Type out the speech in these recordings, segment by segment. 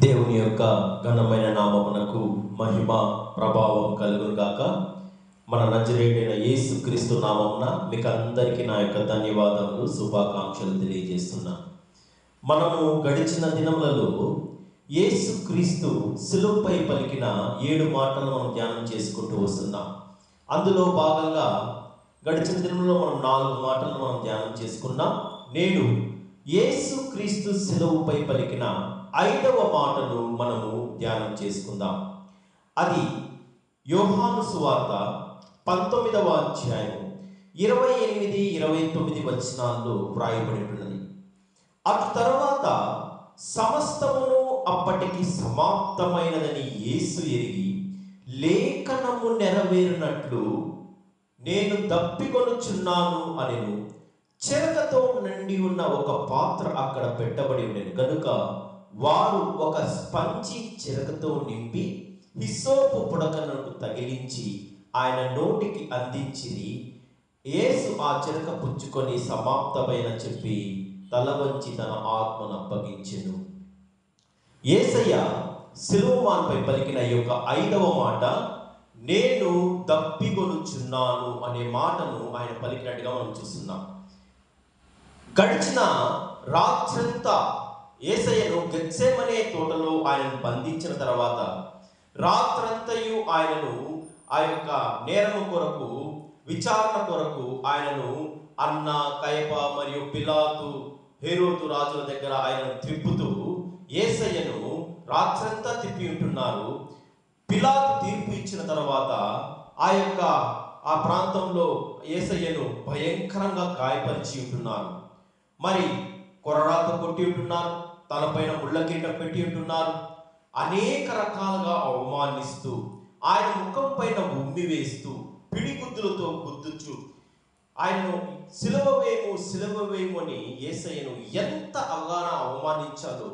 దేవుని యొక్క ఘనమైన నామమునకు మహిమ ప్రభావం కలుగును గాక. మన నజరేయుడైన యేసు క్రీస్తు నామమున మీకు అందరికీ నా యొక్క ధన్యవాదములు, శుభాకాంక్షలు తెలియజేస్తున్నా. మనము గడిచిన దినములలో యేసు క్రీస్తు శిలువపై పలికిన 7 మాటలు మనం ధ్యానం చేసుకుంటూ వస్తున్నాం. అందులో భాగంగా గడిచిన దినంలో మనం 4 మాటలను మనం ధ్యానం చేసుకున్నాం. నేడు యేసు క్రీస్తు శిలువపై పలికిన 5వ మాటను మనము ధ్యానం చేసుకుందాం. అది యోహాను సువార్త 19వ అధ్యాయం 28, 29 వచనాల్లో వ్రాయబడి ఉన్నది. అటు తరువాత సమస్తమును అప్పటికి సమాప్తమైనదని యేసు ఎరిగి లేఖనము నెరవేరినట్లు నేను దప్పికొనుచున్నాను అనెను. చెరకతో నిండి ఉన్న ఒక పాత్ర అక్కడ పెట్టబడి ఉండెను గనుక వారు ఒక స్పంజి చెరకతో నింపి హిస్సోపు పుడకనకు తగిలించి ఆయన నోటికి అందించిరి. యేసు ఆ చెరక పుచ్చుకొని సమాప్తమైన చెప్పి తల వంచి తన ఆత్మను అప్పగించెను. యేసయ్య సిలువమాన్పై పలికిన ఈ యొక్క 5వ మాట, నేను దప్పికొనుచున్నాను అనే మాటను ఆయన పలికినట్టుగా మనం చూస్తున్నాం. గడిచిన రాత్రంతా యేసయ్యను గెత్సేమనే తోటలో ఆయనను బంధించిన తర్వాత రాత్రంతయు ఆయనను ఆ యొక్క నేరము కొరకు, విచారణ కొరకు ఆయనను అన్న, కయప మరియు పిలాతు, హేరోదు రాజుల దగ్గర ఆయనను తిప్పుతూ యేసయ్యను రాత్రంతా తిప్పి ఉంటున్నారు. పిలాతు తీర్పు ఇచ్చిన తర్వాత ఆ ప్రాంతంలో యేసయ్యను భయంకరంగా గాయపరిచి ఉంటున్నారు. మరి కొరడాతో కొట్టి ఉంటున్నారు, తలపైన ముళ్ళకిరీటం పెట్టి ఉంటున్నారు. అనేక రకాలుగా అవమానిస్తూ, ఆయన ముఖం పైన ఉమ్మి వేస్తూ, పిడిగుద్దులతో గుద్దుచు ఆయనను సిలువ వేయము అని యేసయ్యను ఎంత అవమానించాలో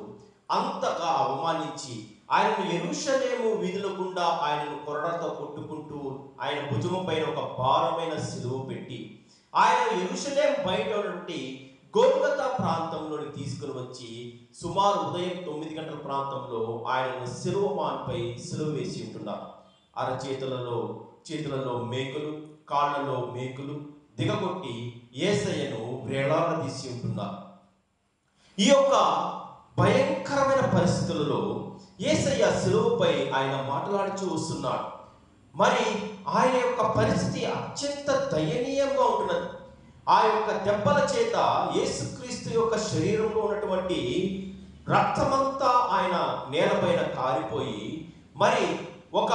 అంతగా అవమానించి ఆయనను యెరూషలేము వీధుల గుండా ఆయనను కొరడాతో కొట్టుకుంటూ ఆయన భుజము పైన ఒక భారమైన సిలువ పెట్టి ఆయన యెరూషలేం బయట నుండి గొల్గొతా ప్రాంతంలోకి తీసుకుని వచ్చి సుమారు ఉదయం 9 గంటల ప్రాంతంలో ఆయనను సిలువమాన్పై సిలువ వేసి ఉంటున్నారు. చేతులలో మేకులు, కాళ్ళలో మేకులు దిగగొట్టి యేసయ్యను వేలాడదీసి ఉంటున్నారు. ఈ యొక్క భయంకరమైన పరిస్థితులలో యేసయ్య సిలువపై ఆయన మాట్లాడుచూ వస్తున్నాడు. మరి ఆయన యొక్క పరిస్థితి అత్యంత దయనీయంగా ఉంటున్నది. ఆ యొక్క దెబ్బల చేత యేసుక్రీస్తు యొక్క శరీరంలో ఉన్నటువంటి రక్తమంతా ఆయన నేలపైన కారిపోయి మరి ఒక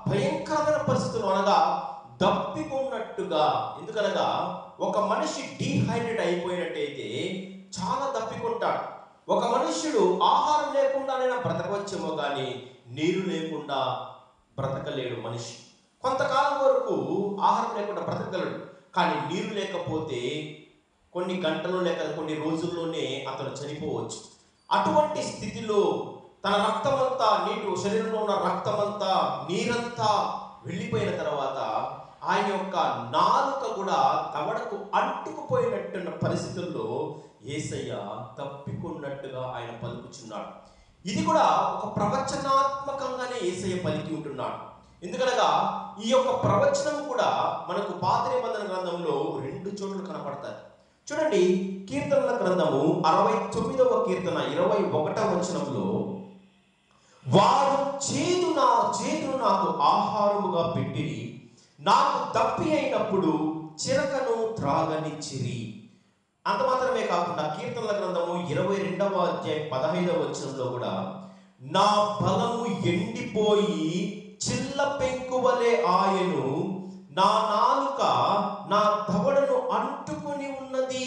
భయంకరమైన పరిస్థితులు అనగా దప్పికొన్నట్టుగా, ఎందుకనగా ఒక మనిషి డీహైడ్రేట్ అయిపోయినట్టయితే చాలా దప్పికొంటాడు. ఒక మనుష్యుడు ఆహారం లేకుండానైనా బ్రతకవచ్చేమో కానీ నీరు లేకుండా బ్రతకలేడు మనిషి. కొంతకాలం వరకు ఆహారం లేకుండా బ్రతకగలడు, కానీ నీరు లేకపోతే కొన్ని గంటలు లేక కొన్ని రోజుల్లోనే అతను చనిపోవచ్చు. అటువంటి స్థితిలో తన రక్తమంతా, శరీరంలో ఉన్న రక్తమంతా, నీరంతా వెళ్ళిపోయిన తర్వాత ఆయన యొక్క నాలుక కూడా దవడకు అంటుకుపోయినట్టున్న పరిస్థితుల్లో యేసయ్య తప్పికొన్నట్టుగా ఆయన పలుకుచున్నాడు. ఇది కూడా ఒక ప్రవచనాత్మకంగానే యేసయ్య పలికి ఉంటున్నాడు. ఎందుకనగా ఈ యొక్క ప్రవచనం కూడా మనకు పాత నిబంధన గ్రంథంలో 2 చోట్ల కనపడతాయి. చూడండి, కీర్తనల గ్రంథము 69వ కీర్తన 21వ వచనంలో, వారు చేదును నాకు ఆహారముగా పెట్టిరి, నాకు దప్పి అయినప్పుడు చిరకను త్రాగనిచ్చిరి. అంత మాత్రమే కాకుండా కీర్తనల గ్రంథము 22వ అధ్యాయం 15వ వచనంలో కూడా, నా బలము ఎండిపోయి చిల్ల పెంకువలే ఆయను, నా నాలుక నా దవడను అంటుకొని ఉన్నది.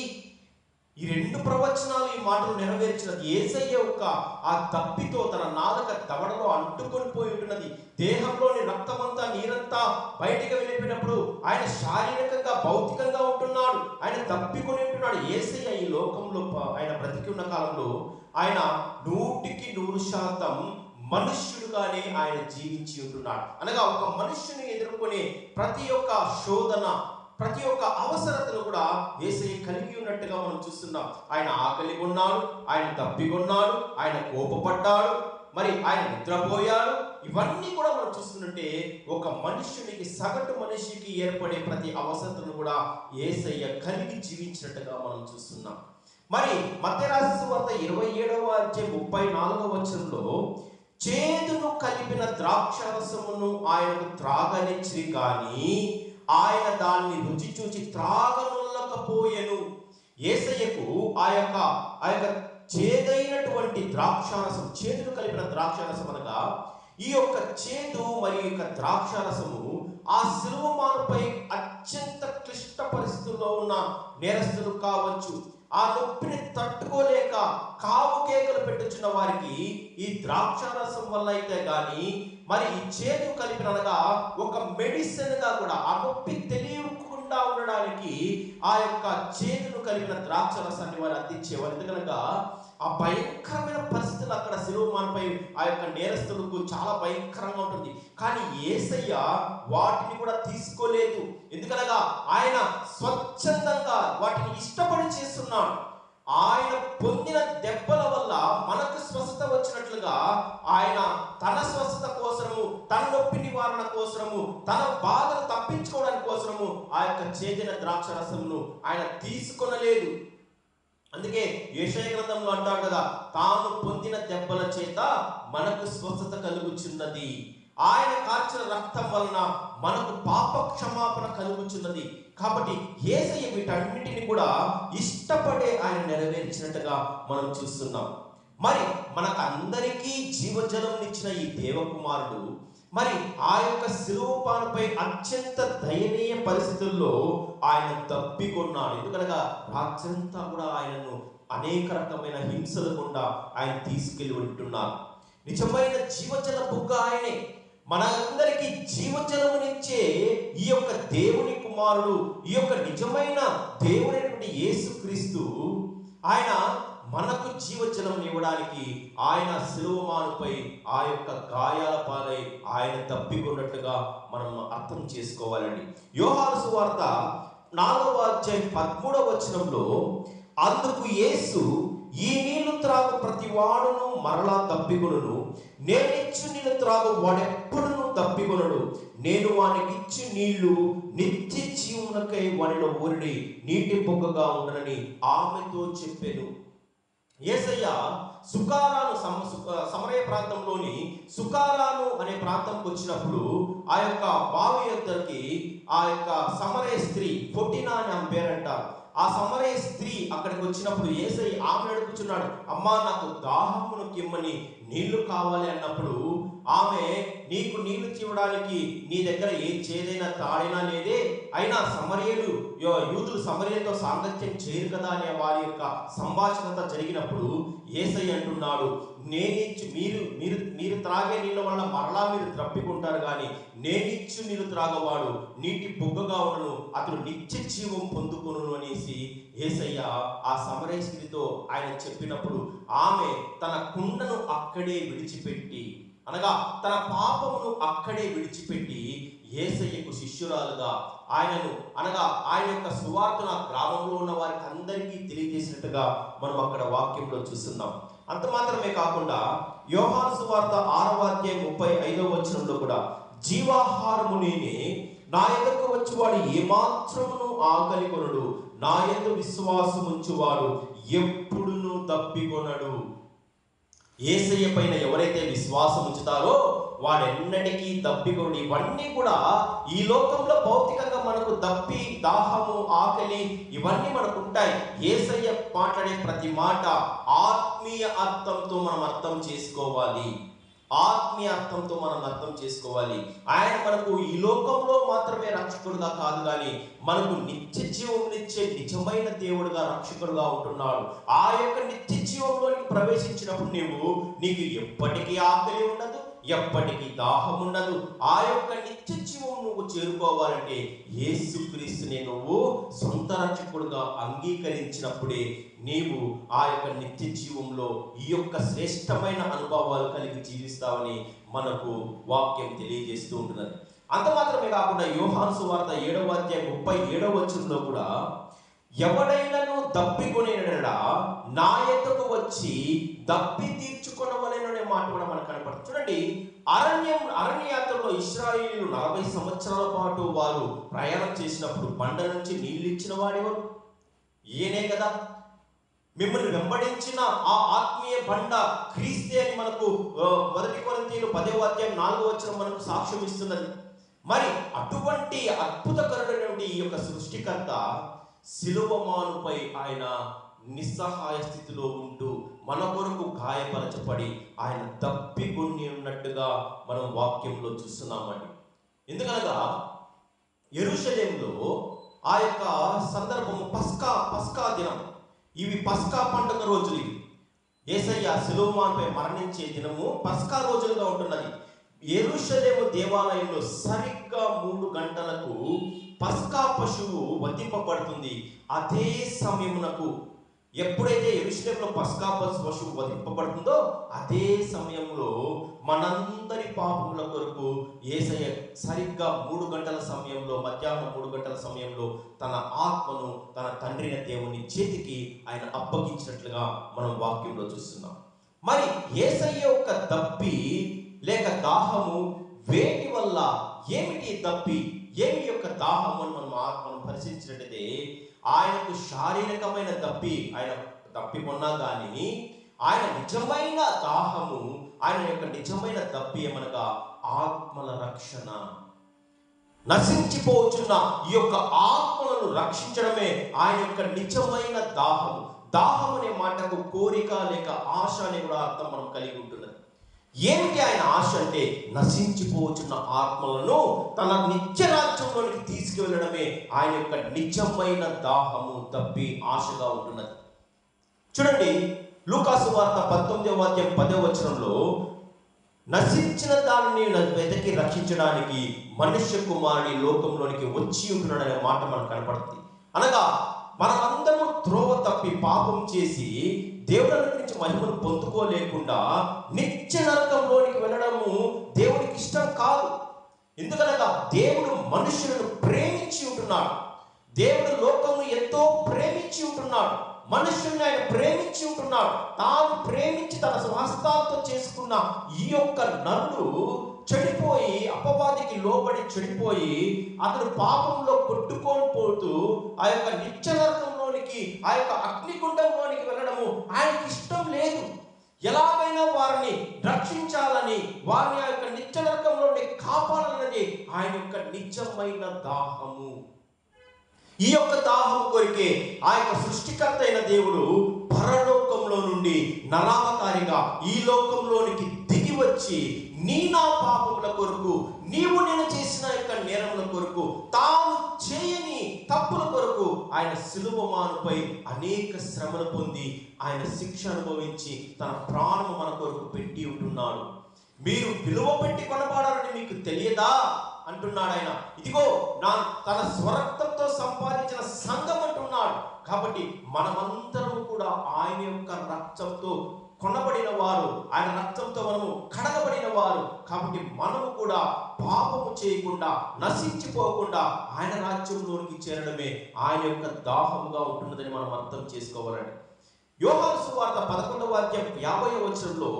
ఈ 2 ప్రవచనాలు, ఈ మాటలు నెరవేర్చినది యేసయ్య యొక్క ఆ తప్పితో తన నాలుక దవడలో అంటుకొని పోయి ఉంటున్నది. దేహంలోని రక్తమంతా, నీరంతా బయటికి వెళ్ళిపోయినప్పుడు ఆయన శారీరకంగా, భౌతికంగా ఉంటున్నాడు. ఆయన తప్పికొని ఉంటున్నాడు. యేసయ్య ఈ లోకంలో ఆయన బ్రతికి ఉన్న కాలంలో ఆయన 100% మనుష్యుడుగానే ఆయన జీవించి ఉంటున్నాడు. అనగా ఒక మనుష్యుని ఎదుర్కొనే ప్రతి ఒక్క శోధన, ప్రతి ఒక్క అవసరతను కూడా యేసయ్య కలిగి ఉన్నట్టుగా మనం చూస్తున్నాం. ఆయన ఆకలి కొన్నాడు, ఆయన తప్పికొన్నాడు, ఆయన కోపపడ్డాడు, మరి ఆయన నిద్రపోయాడు. ఇవన్నీ కూడా మనం చూస్తుంటే ఒక మనుష్యునికి, సగటు మనిషికి ఏర్పడే ప్రతి అవసరతను కూడా యేసయ్య కలిగి జీవించినట్టుగా మనం చూస్తున్నాం. మరి మత్తయి రాసిన సువార్త 27వ అధ్యాయం 34వ వచనంలో చేదును కలిపిన ద్రాక్షారసమును ఆయనకు త్రాగనిచ్చిరి కానీ ఆయన దాన్ని రుచి చూచి త్రాగనొల్లకపోయెను. యేసయ్యకు ఆ యొక్క చేదైనటువంటి ద్రాక్షారసం, చేదును కలిపిన ద్రాక్షారసం అనగా ఈ యొక్క చేదు మరియు యొక్క ద్రాక్షారసము ఆ శిలువ మానుపై అత్యంత క్లిష్ట పరిస్థితుల్లో ఉన్న నేరస్తులు కావచ్చు, ఆ నొప్పిని తట్టుకోలేక కావు కేకలు పెట్టుచున్న వారికి ఈ ద్రాక్షారసం వల్ల అయితే కానీ, మరి ఈ చేదు కలిపినగా ఒక మెడిసిన్ గా కూడా ఆ నొప్పి తెలియకుండా ఉండడానికి ఆ యొక్క చేదును కలిపిన ద్రాక్షారసాన్ని వారు అందించేవారు. ఎందుకనగా ఆ భయంకరమైన పరిస్థితులు అక్కడ శిలువమానపై ఆ యొక్క నేరస్తులకు చాలా భయంకరంగా ఉంటుంది. కానీ యేసయ్య వాటిని కూడా తీసుకోలేదు. ఎందుకనగా ఆయన స్వచ్ఛందంగా వాటిని ఇష్టపడి చేస్తున్నాడు. ఆయన పొందిన దెబ్బల వల్ల మనకు స్వస్థత వచ్చినట్లుగా ఆయన తన స్వస్థత కోసము, తన నొప్పి నివారణ కోసము, తన బాధను తప్పించుకోవడానికి కోసము ఆ యొక్క చేదిన ద్రాక్షరసమును ఆయన తీసుకొనలేదు. అందుకే యెషయా గ్రంథంలో అంటాడు కదా, తాను పొందిన దెబ్బల చేత మనకు స్వస్థత కలుగుచున్నది, ఆయన కార్చిన రక్తం వలన మనకు పాప క్షమాపణ కలుగుచున్నది. కాబట్టి యేసయ్య వీటన్నిటిని కూడా ఇష్టపడే ఆయన నెరవేర్చినట్టుగా మనం చూస్తున్నాం. మరి మనకందరికీ జీవజలం ఇచ్చిన ఈ దేవకుమారుడు మరి ఆ యొక్క శిలువపానుపై అత్యంత దయనీయ పరిస్థితుల్లో ఆయన తప్పికొన్నాడు. ఎందుకనగా రాత్రంతా కూడా ఆయనను అనేక రకమైన హింసల గుండా ఆయన తీసుకెళ్ళి ఉంటున్నారు. నిజమైన జీవజల బుగ్గ ఆయనే. మనందరికీ జీవజలమునిచ్చే ఈ యొక్క దేవుని కుమారుడు, ఈ యొక్క నిజమైన దేవుడైనటువంటి యేసుక్రీస్తు, ఆయన మనకు జీవజలం ఇవ్వడానికి ఆయన శిలువమానుపై ఆ యొక్క గాయాల పాలై ఆయన తప్పికొన్నట్లుగా మనం అర్థం చేసుకోవాలండి. యోహాను సువార్త 4వ అధ్యాయం 13వ వచనంలో, అందుకు యేసు, ఈ నీళ్లు త్రాగు ప్రతి వాడును మరలా తప్పికొనును, నేనిచ్చు నీళ్లు త్రాగు వాడెప్పుడును తప్పికొనడు, నేను వానికి ఇచ్చి నీళ్లు నిత్య జీవమునకై వానిలో ఊరిడి నీటి బొగ్గగా ఉండనని ఆమెతో చెప్పెను. యేసయ్య సుకారాను సమరయ ప్రాంతంలోని సుకారాను అనే ప్రాంతంకి వచ్చినప్పుడు ఆ యొక్క బావి యొద్దకి ఆ యొక్క సమరయ స్త్రీ ఫొటినా అని ఆమె పేరంటారు. ఆ సమరయ స్త్రీ అక్కడికి వచ్చినప్పుడు యేసయ్య ఆమె అడుగుచున్నాడు, అమ్మా నాకు దాహమును కిమ్మని నీళ్లు కావాలి అన్నప్పుడు ఆమె, నీకు నీళ్లు తీయడానికి నీ దగ్గర ఏ చేదైనా తాడినా లేదే, అయినా సమరయులు యూదులు సమరయులతో సాంగత్యం చేయరు కదా అనే వారి యొక్క సంభాషణ జరిగినప్పుడు యేసయ్య అంటున్నాడు, నేనిచ్చు మీరు త్రాగే నీళ్ళ వల్ల మరలా మీరు త్రప్పికుంటారు, కానీ నేనిచ్చు నీళ్ళు త్రాగవాడు నీటి బొగ్గగా ఉండను, అతడు నిత్య జీవం పొందుకొను అనేసి యేసయ్య ఆ సమరయ స్త్రీతో ఆయన చెప్పినప్పుడు ఆమె తన కుండను అక్కడే విడిచిపెట్టి, అనగా తన పాపమును అక్కడే విడిచిపెట్టి యేసయ్యకు శిష్యురాలుగా ఆయనను, అనగా ఆయన యొక్క సువార్తను ఆ గ్రామంలో ఉన్న వారికి అందరికీ తెలియజేసినట్టుగా మనం అక్కడ వాక్యంలో చూస్తున్నాం. అంత మాత్రమే కాకుండా యోహాను సువార్త 6వ అధ్యాయం 35వ వచనంలో కూడా, జీవాహారము నేనే, నా యొద్దకు వచ్చువాడు ఏమాత్రమును ఆకలి కొనడు, నా యందు విశ్వాసం ఉంచువాడు ఎప్పుడును తప్పికొనడు. యేసయ్య పైన ఎవరైతే విశ్వాసం ఉంచుతారో వాడెన్నటికీ తప్పికొనడు. ఇవన్నీ కూడా ఈ లోకంలో భౌతికంగా మనకు దప్పి, దాహము, ఆకలి ఇవన్నీ మనకు ఉంటాయి. యేసయ్య మాట్లాడే ప్రతి మాట ఆత్మీయ అర్థంతో మనం అర్థం చేసుకోవాలి. ఆత్మీయ అర్థంతో మనం అర్థం చేసుకోవాలి. ఆయన మనకు ఈ లోకంలో మాత్రమే రక్షకుడుగా కాదు, కానీ మనకు నిత్య జీవమునిచ్చే నిజమైన దేవుడుగా, రక్షకుడుగా ఉంటున్నాడు. ఆ యొక్క నిత్య జీవంలోనికి ప్రవేశించినప్పుడు నీకు ఎప్పటికీ ఆకలి ఉండదు, ఎప్పటికీ దాహం ఉండదు. ఆ యొక్క నిత్య జీవం నువ్వు చేరుకోవాలంటే యేసుక్రీస్తుని నువ్వు సొంత రక్షకుడుగా అంగీకరించినప్పుడే నీవు ఆ యొక్క నిత్య జీవంలో ఈ యొక్క శ్రేష్టమైన అనుభవాలు కలిగి జీవిస్తావని మనకు వాక్యం తెలియజేస్తూ ఉంటున్నది. అంత మాత్రమే కాకుండా యోహాను సువార్త 7వ అధ్యాయం 37వ వచనంలో కూడా, ఎవడైనను దప్పికొనినెడల నా యొద్దకు వచ్చి దప్పి తీర్చుకొనవలెననే మాట కూడా మనకు కనపడుతుంది. చూడండి, అరణ్యయాత్రలో ఇశ్రాయేలీయులు 40 సంవత్సరాల పాటు వారు ప్రయాణం చేసినప్పుడు బండ నుంచి నీళ్లు ఇచ్చిన వాడెవరు? ఈయనే కదా. మిమ్మల్ని వెంబడించిన ఆ ఆత్మీయ బండ క్రీస్తే అని మనకు 1 కొరింథీయులు 10వ అధ్యాయం 4వ వచనం మనకు సాక్ష్యం ఇస్తున్నది. మరి అటువంటి అద్భుతకరుడైనటువంటి ఈ యొక్క సృష్టికర్త శిలువ మానుపై ఆయన నిస్సహాయ స్థితిలో ఉంటూ మన కొరకు గాయపరచబడి ఆయన దప్పిగొని ఉన్నట్టుగా మనం వాక్యంలో చూస్తున్నామండి. ఎందుకనగా యెరూషలేములో ఆ యొక్క సందర్భము పస్కా దినం. ఇవి పస్కా పండుగ రోజులు. ఇవి యేసయ్య శిలువమానుపై మరణించే దినము పస్కా రోజులుగా ఉంటున్నది. యెరూషలేము దేవాలయంలో సరిగ్గా 3 గంటలకు పస్కా పశువు వధింపబడుతుంది. అదే సమయమునకు ఎప్పుడైతే యెరూషలేములో పస్కా పశువు వధింపబడుతుందో అదే సమయంలో మనందరి పాపముల కొరకు యేసయ్య సరిగ్గా 3 గంటల సమయంలో, మధ్యాహ్నం 3 గంటల సమయంలో తన ఆత్మను తన తండ్రి అయిన దేవుని చేతికి ఆయన అప్పగించినట్లుగా మనం వాక్యంలో చూస్తున్నాం. మరి యేసయ్య యొక్క దప్పి లేక దాహము వేటి వల్ల, ఏమిటి దప్పి, ఏమి యొక్క దాహము అని మనం పరిశీలించినట్లయితే ఆయనకు శారీరకమైన దప్పి, ఆయన దప్పి కొన్నా కానీ ఆయన నిజమైన దాహము, ఆయన యొక్క నిజమైన దప్పి ఏమనగా ఆత్మల రక్షణ. నశించిపోతున్న ఈ యొక్క ఆత్మలను రక్షించడమే ఆయన యొక్క నిజమైన దాహము. దాహం అనే మాటకు కోరిక లేక ఆశ అనే కూడా అర్థం మనం కలిగి ఉంటున్నది. ఏమిటి ఆయన ఆశ అంటే నశించిపోతున్న ఆత్మలను తన నిత్య రాజ్యంలోనికి తీసుకువెళ్ళడమే ఆయన యొక్క నిజమైన దాహము, దప్పి, ఆశగా ఉంటున్నది. చూడండి, లూకాసు వార్త 19వ అధ్యాయం 10వ వచనంలో నశించిన దానిని వెతికి రక్షించడానికి మనుష్య కుమారుని లోకంలోనికి వచ్చి ఉంటున్నాడనే మాట మనకు కనపడుతుంది. అనగా మనమందరము త్రోవ తప్పి పాపం చేసి దేవుడి నుంచి మహిమను పొందుకోలేకుండా నిత్య నరకంలోనికి వెళ్ళడము దేవునికి ఇష్టం కాదు. ఎందుకనగా దేవుడు మనుషులను ప్రేమించి ఉంటున్నాడు. దేవుడు లోకమును ఎంతో ప్రేమించి ఉంటున్నాడు. మనుషుల్ని ఆయన ప్రేమించి ఉంటున్నాడు. తాను ప్రేమించి తన స్వహస్తాలతో చేసుకున్న ఈ యొక్క నరుడు చెడిపోయి, అపవాదికి లోబడి చెడిపోయి అతడు పాపంలో కొట్టుకొని పోతూ ఆ యొక్క నిత్య నరకంలోనికి, ఆ యొక్క అగ్నిగుండంలోనికి వెళ్ళడము ఆయనకి ఇష్టం లేదు. ఎలాగైనా వారిని రక్షించాలని, వారిని ఆ యొక్క నిత్య నరకంలోని కాపాడాలన్నది ఆయన యొక్క నిజమైన దాహము. ఈ యొక్క దాహము కొరికే ఆ యొక్క సృష్టికర్త అయిన దేవుడు పరలోకంలో నుండి నరావతారిగా ఈ లోకంలోనికి దిగి వచ్చి నా పాపముల కొరకు, నీవు నేను చేసిన యొక్క నేరముల కొరకు, తాను చేయని తప్పుల కొరకు ఆయన శిలువ మానుపై అనేక శ్రమలు పొంది ఆయన శిక్ష అనుభవించి తన ప్రాణము మన కొరకు పెట్టి ఉంటున్నాడు. మీరు విలువ పెట్టి కొనబడాలని మీకు తెలియదా అంటున్నాడు ఆయన. ఇదిగో తన స్వరక్తంతో సంపాదించిన సంఘం అంటున్నాడు. కాబట్టి మనమందరం కూడా ఆయన యొక్క రక్తంతో కొనబడిన వారు, ఆయన రక్తంతో మనము కడగబడిన వారు. కాబట్టి మనము కూడా పాపము చేయకుండా, నశించిపోకుండా ఆయన రాజ్యంలోనికి చేరడమే ఆయన యొక్క దాహముగా ఉంటున్నదని మనం అర్థం చేసుకోవాలండి. యోహాను సువార్త 11వ అధ్యాయం 50వ వచనంలో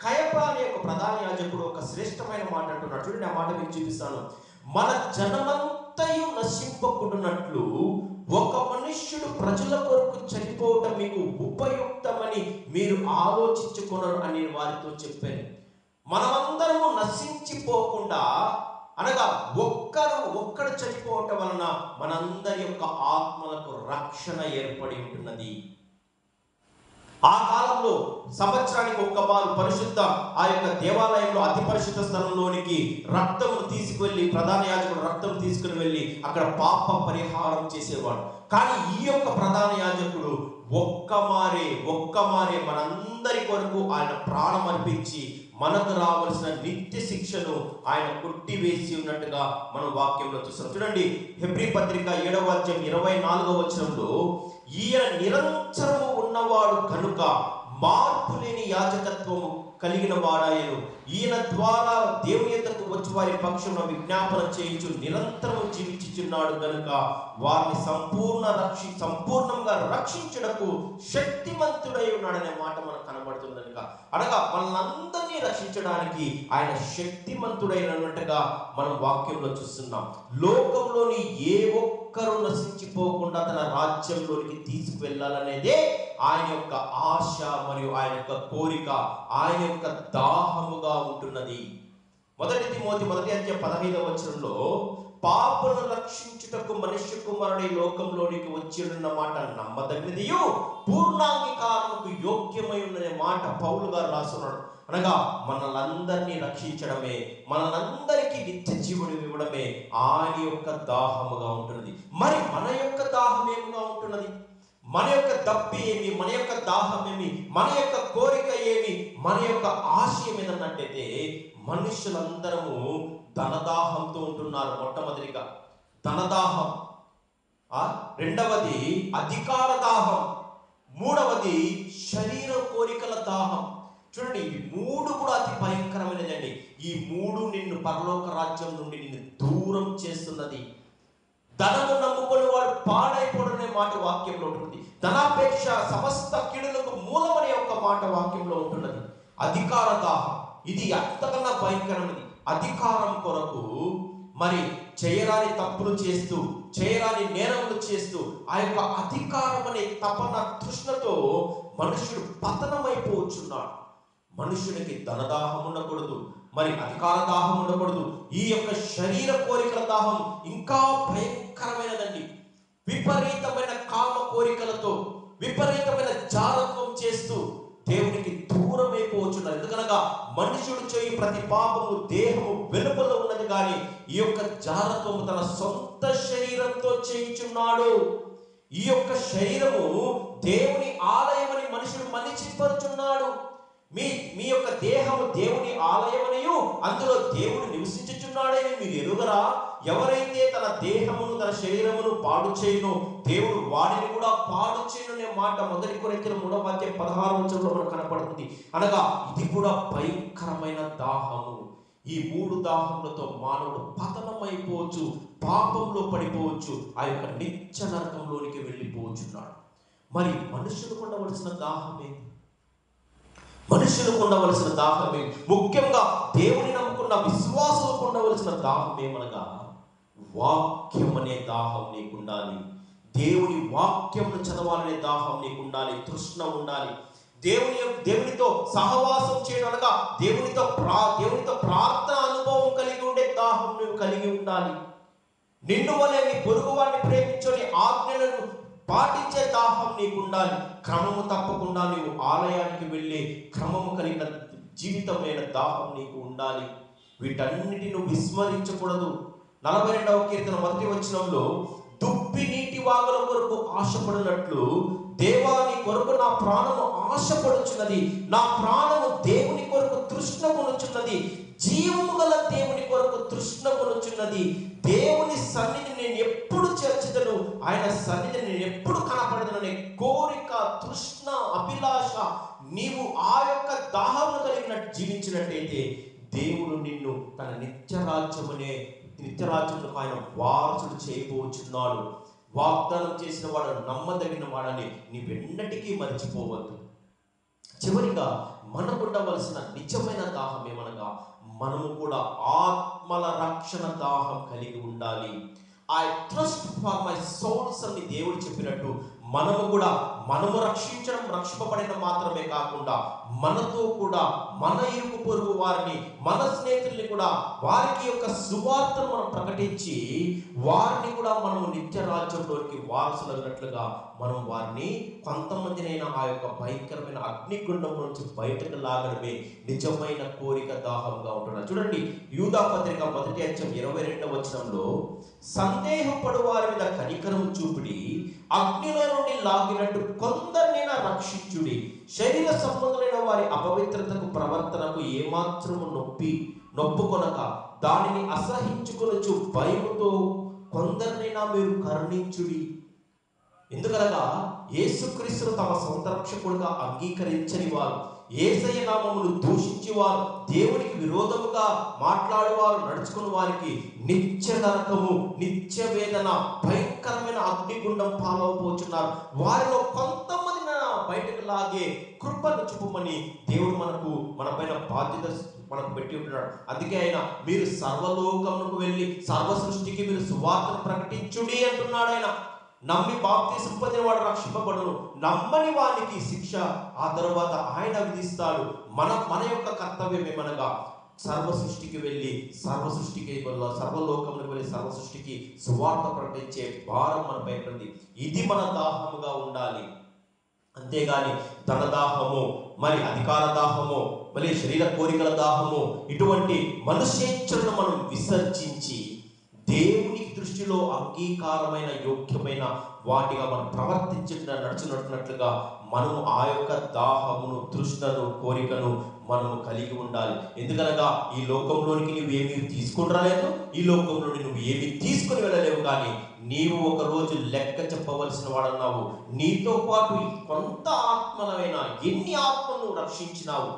కయప అనే ఒక ప్రధాన యాజకుడు ఒక శ్రేష్టమైన మాట అంటున్నాడు. చూడండి, ఆ మాట మీకు చూపిస్తాను. మన జనమంతయు నశింపకుండునట్లు ఒక మనుష్యుడు ప్రజల కొరకు చనిపోవటం మీకు ఉపయుక్తమని మీరు ఆలోచించుకున్నారు అని వారితో చెప్పాను. మనమందరము నశించిపోకుండా, అనగా ఒక్కడు చనిపోవటం వలన మనందరి యొక్క ఆత్మలకు రక్షణ ఏర్పడి ఉంటున్నది. ఆ కాలంలో సంవత్సరానికి ఒక్కమారు పరిశుద్ధ ఆ యొక్క దేవాలయంలో అతి పరిశుద్ధ స్థలంలోనికి రక్తమును తీసుకువెళ్ళి, ప్రధాన యాజకుడు రక్తం తీసుకుని వెళ్ళి అక్కడ పాప పరిహారం చేసేవాడు. కానీ ఈ యొక్క ప్రధాన యాజకుడు ఒక్కమారే మనందరి కొరకు ఆయన ప్రాణం అర్పించి మనకు రావాల్సిన నిత్య శిక్షను ఆయన కొట్టివేసి ఉన్నట్టుగా మనం వాక్యంలో చూస్తున్నాం. చూడండి, హెబ్రీ పత్రిక 7వ అధ్యాయం 24వ వచనంలో ఈయన నిరంతరము ఉన్నవాడు కనుక మార్పు లేని యాజకత్వము కలిగిన వాడాయను. ఈయన ద్వారా దేవుని యొద్దకు వచ్చి వారి పక్షంలో విజ్ఞాపన చేయించు నిరంతరము జీవించుచున్నాడు కనుక వారిని సంపూర్ణంగా రక్షించుటకు శక్తిమంతుడై ఉన్నాడనే మాట మనకు కనబడుతుంది కనుక. అనగా మనందరినీ అందరినీ రక్షించడానికి ఆయన శక్తిమంతుడైనట్టుగా మనం వాక్యంలో చూస్తున్నాం. లోకంలోని ఏ ఒక్కరూ నశించిపోకుండా తన రాజ్యంలోనికి తీసుకువెళ్ళాలనేదే ఆయన యొక్క ఆశ మరియు ఆయన యొక్క కోరిక, ఆయన యొక్క దాహముగా ఉంటున్నది. 1 తిమోతి 1:15 పాపులను రక్షించుటకు మనుష్య కుమారుడు ఈ లోకంలోనికి వచ్చిన మాట నమ్మదగినదియు పూర్ణాంగీకారముకు యోగ్యమై ఉన్ననే మాట పౌలు గారు రాస్తున్నాడు. అనగా మనలందరినీ రక్షించడమే, మనలందరికీ నిత్య జీవుడు ఇవ్వడమే ఆయన యొక్క దాహముగా ఉంటున్నది. మరి మన యొక్క దాహం ఏమిగా ఉంటున్నది? మన యొక్క దప్పి ఏమి, మన యొక్క దాహం ఏమి, మన యొక్క కోరిక ఏమి, మన యొక్క ఆశయం ఏదన్నట్టయితే మనుషులందరము ధనదాహంతో ఉంటున్నారు. మొట్టమొదటిగా ధనదాహం, రెండవది అధికార దాహం, మూడవది శరీర కోరికల దాహం. చూడండి, ఇవి మూడు కూడా అతి భయంకరమైనదండి. ఈ మూడు నిన్ను పరలోక రాజ్యం నుండి నిన్ను దూరం చేస్తున్నది. ధనము నమ్ముకొని వాడు పాడైపోవడనే మాట వాక్యంలో ఉంటుంది. ధనాపేక్ష సమస్త కీడులకు మూలమనే ఒక మాట వాక్యంలో ఉంటున్నది. అధికార దాహం, ఇది అంతకన్నా భయంకరమైనది. అధికారం కొరకు మరి చేయరాని తప్పులు చేస్తూ, చేయరాని నేరములు చేస్తూ, ఆ యొక్క అధికారం అనే తపన తృష్ణతో మనుషుడు పతనమైపోవచ్చున్నాడు. మనుషునికి ధనదాహం ఉండకూడదు, మరి అధికార దాహం ఉండకూడదు. ఈ యొక్క శరీర కోరికల దాహం ఇంకా భయంకరమైనదండి. విపరీతమైన కామ కోరికలతో, విపరీతమైన జారత్వం చేస్తూ దేవునికి దూరం అయిపోవచ్చున్నారు. ఎందుకనగా మనుషుడు చేయి ప్రతి పాపము దేహము వెలుపల ఉన్నది, కానీ ఈ యొక్క జారత్వము తన సొంత శరీరంతో చేయించున్నాడు. ఈ యొక్క శరీరము దేవుని ఆలయమని మనుషుడు మలిచిపరుచున్నాడు. మీ యొక్క దేహము దేవుని ఆలయమనియు అందులో దేవుడు నివసించుచున్నాడని మీరు ఎరుగరా? ఎవరైతే తన దేహమును, తన శరీరమును పాడు చేయను, దేవుడు వాడిని కూడా పాడు చేయను అనే మాట 1 కొరింథీయుల 3:16 మనకు కనపడుతుంది. అనగా ఇది కూడా భయంకరమైన దాహము. ఈ 3 దాహములతో మానవుడు పతనమైపోవచ్చు, పాపంలో పడిపోవచ్చు, ఆ యొక్క నిత్య నరకంలోనికి వెళ్ళిపోవచ్చున్నాడు. మరి మనుషులకు ఉండవలసిన దాహమే, మనుషులకు ఉండవలసిన దాహమే, ముఖ్యంగా దేవుని నమ్ముకున్న విశ్వాసులకు ఉండవలసిన దాహమేమనగా వాక్యం అనే దాహం నీకు ఉండాలి. దేవుని వాక్యంను చదవాలనే దాహం నీకు ఉండాలి, తృష్ణ ఉండాలి. దేవునితో సహవాసం చేయడం అనగా దేవునితో ప్రార్థన అనుభవం కలిగి ఉండే దాహం నువ్వు కలిగి ఉండాలి. నిన్ను వలె నీ పొరుగు వారిని ప్రేమించని ఆజ్ఞలను పాటించే దాహం నీకు ఉండాలి. క్రమము తప్పకుండా నీవు ఆలయానికి వెళ్ళే క్రమము కలిగిన జీవితమైన దాహం నీకు ఉండాలి. వీటన్నిటిని నువ్వు విస్మరించకూడదు. 42వ కీర్తన 1 దుప్పి నీటి వాగుల కొరకు ఆశపడినట్లు దేవాని కొరకు నా ప్రాణము ఆశపడుచున్నది, నా ప్రాణము దేవుని కొరకు తృష్ణ కొనుచున్నది, జీవము గల దేవుని కొరకు తృష్ణ కొనుచున్నది. దేవుని సన్నిధిని నేను ఎప్పుడు చేర్చుదను, ఆయన సన్నిధిని నేను ఎప్పుడు కనపడదననే కోరిక, తృష్ణ, అభిలాష నీవు ఆ యొక్క దాహమును కలిగినట్టు జీవించినట్టయితే దేవుడు నిన్ను తన నిత్యరాజ్యమును ఆయన వారసుడు చేయబోచున్నాడు. వాగ్దానం చేసిన వాడు నమ్మదగిన వాడని నీవెన్నటికీ మర్చిపోవద్దు. చివరిగా మనకు ఉండవలసిన నిజమైన దాహం ఏమనగా మనము కూడా ఆత్మల రక్షణ దాహం కలిగి ఉండాలి. I trust for my souls అని దేవుడు చెప్పినట్టు మనము రక్షింపబడిన మాత్రమే కాకుండా మనతో కూడా మన ఇరుగు పొరుగు వారిని, మన స్నేహితుల్ని కూడా వారికి యొక్క సువార్తను మనం ప్రకటించి వారిని కూడా మనము నిత్య రాజ్యంలోకి వారసులైనట్లుగా మనం వారిని కొంతమందినైనా ఆ యొక్క భయంకరమైన అగ్నిగుండం నుంచి బయటకు లాగడమే నిజమైన కోరిక దాహంగా ఉంటున్నారు. చూడండి, యూదా పత్రిక 1:22 సందేహపడు వారి మీద కనికరం చూపిడి, అగ్నిలో నుండి లాగినట్టు కొందరినైనా రక్షించుడి, శరీర సంబంధులైన వారి అపవిత్రతకు ప్రవర్తనకు ఏమాత్రము నొప్పుకొనక దానిని అసహించుకొనుచు భయముతో కొందరినైనా మీరు కరుణించుడి. ఎందుకనగా యేసుక్రీస్తును తమ సొంత రక్షకుడుగా అంగీకరించని వారు, యేసయ్య నామమును దూషించి వారు, దేవునికి విరోధముగా మాట్లాడేవారు నడుచుకుని వారికి నిత్య నరకము, నిత్య వేదన, భయంకరమైన అగ్నిగుండం పాలవబోచున్నారు. వారిలో కొంతమంది బయటకు లాగే కృపను చూపమని దేవుడు మన పైన బాధ్యత మనకు పెట్టి ఉంటున్నాడు. అందుకే ఆయన మీరు సర్వలోకమునకు వెళ్ళి సర్వ సృష్టికి మీరు సువార్తను ప్రకటించుడి అంటున్నాడు. ఆయన నమ్మి బాప్తిసం పొందిన వాడు రక్షింపబడును, నమ్మని వానికి శిక్ష ఆ తరువాత ఆయన విధిస్తాడు. మన యొక్క కర్తవ్యం ఏమనగా సర్వ సృష్టికి వెళ్ళి సర్వలోకములకు వెళ్ళి సర్వ సృష్టికి సువార్త ప్రకటించే భారం మన పైన ఉంది. ఇది మన దాహముగా ఉండాలి. అంతేగాని ధన దాహము, మరి అధికార దాహము, మరి శరీర కోరికల దాహము, ఇటువంటి మనుష్యేచ్ఛలను మనం విసర్జించి దేవునికి దృష్టిలో అంగీకారమైన యోగ్యమైన వాటిగా మనం నడుచున్నట్లుగా మనము ఆ యొక్క దాహమును, తృష్ణను, కోరికను మనము కలిగి ఉండాలి. ఎందుకనగా ఈ లోకంలోనికి నువ్వు ఏమి తీసుకుని రాలేదు, ఈ లోకంలోని నువ్వు ఏమి తీసుకుని వెళ్ళలేవు. కానీ నీవు ఒక రోజు లెక్క చెప్పవలసిన వాడన్నావు. నీతో పాటు కొంత ఆత్మలైనా ఎన్ని ఆత్మలు నువ్వు రక్షించినావు,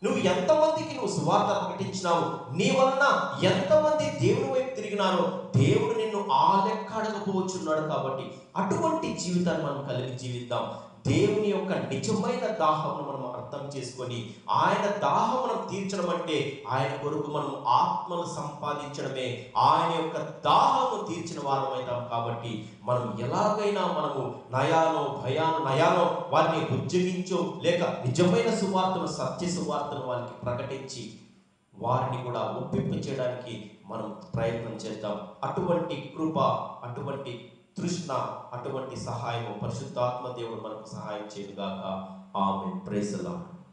నువ్వు ఎంతమందికి నువ్వు సువార్త ప్రకటించినావు, నీ వలన ఎంతమంది దేవుని వైపు తిరిగినారో దేవుడు నిన్ను ఆ లెక్క అడగపోవచ్చున్నాడు. కాబట్టి అటువంటి జీవితాన్ని మనం కలిగి జీవిద్దాం. దేవుని యొక్క నిజమైన దాహమును మనం అర్థం చేసుకొని ఆయన దాహం మనం తీర్చడం అంటే ఆయన కొరకు మనం ఆత్మను సంపాదించడమే. ఆయన యొక్క దాహము తీర్చిన వారం అవుతాం. కాబట్టి మనం ఎలాగైనా మనము నయానో వారిని ఉజ్జగించో లేక నిజమైన సువార్తను, సత్య సువార్తను వారికి ప్రకటించి వారిని కూడా ఒప్పింప చేయడానికి మనం ప్రయత్నం చేద్దాం. అటువంటి కృప, అటువంటి తృష్ణ, అటువంటి సహాయము పరిశుద్ధాత్మ దేవుడు మనకు సహాయం చేయనుగాక. ఆమేన్. Praise the lord.